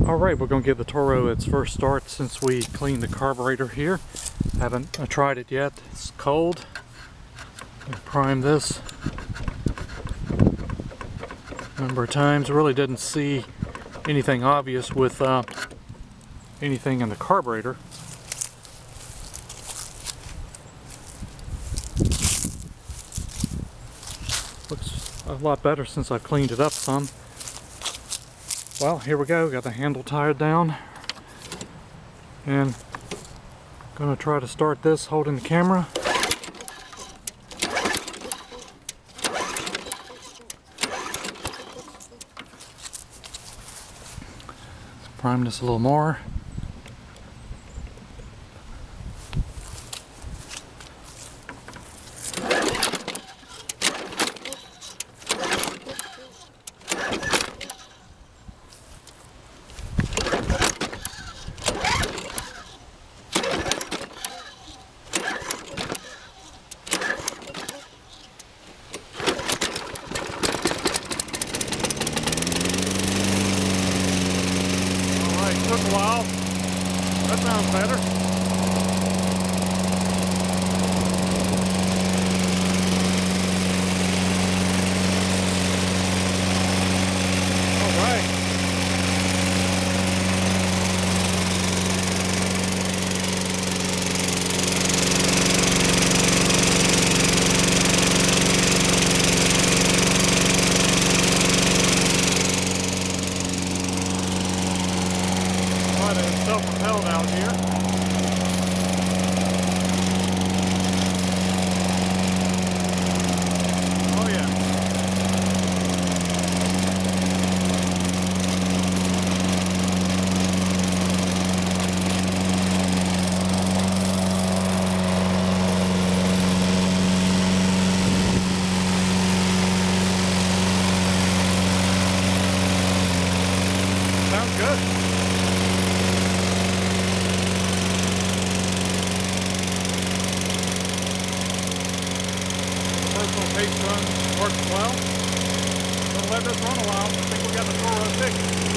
Alright, we're going to give the Toro its first start since we cleaned the carburetor here. Haven't tried it yet. It's cold. Prime this a number of times. Really didn't see anything obvious with anything in the carburetor. Looks a lot better since I've cleaned it up some. Well, here we go. Got the handle tied down, and gonna try to start this holding the camera. Let's prime this a little more. Took a while. That sounds better. All right. It's self-propelled out here. Oh yeah. Sounds good. Personal pace run works well. We'll let this run a while. I think we got the Toro fixed.